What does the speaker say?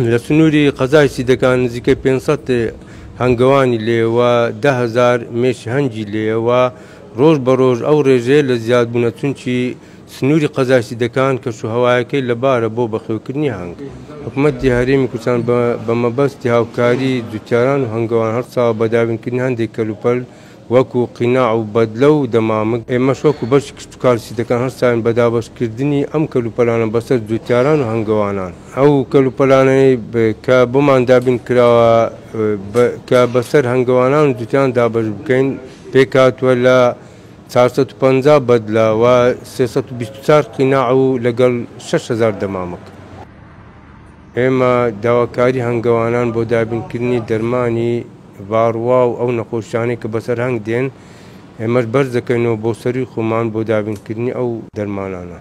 لە سنووری قەزای سیدەکان نزیکەی 500 هەنگەوانی لێوە 10,000 مێشی هەنگی لێوە ڕۆژ بە ڕۆژ ئەو ڕێژەیە لە زیادبوونە چونکی سنووری قەزای سیدەکان کەشوهەوایەکەی لەبارە بۆ بەخێوکردنی هەنگ. حکوومەتی هەرێمی کوردستان بە مەبەستی هاوکاری جوتیاران و هەنگەوان هەر ساوە بەدابینکردنی هەندێک کەلوپەل وەکو قیناع و بەدلە و دەمامک. ئێمەش وەکو بەشی کشتتوکار سیدەکان هەرساین بەدابەشکردنی ئەم کەلوپەلانە بەسەر جوتیاران و هەنگەوانان. ئەو کەلوپەلانەی کە بۆمان دابین کراوە کە بەسەر هەنگەوانان و جوتیان دابەش بکەین پێکاتوە لە 450 بەدلە و 324 قیناع و لەگەڵ 6,000 دەمامک. ئێمە داواکاری هەنگەوانان بۆ دابینکردنی دەرمانی ڤاڕوا و ئەو نەخۆشیانەی کە بەسەر هەنگ دێن ئێمەش بەرز دەکەینەوە بۆ سەروی خۆمان بۆ دابینکردنی ئەو دەرمانانە.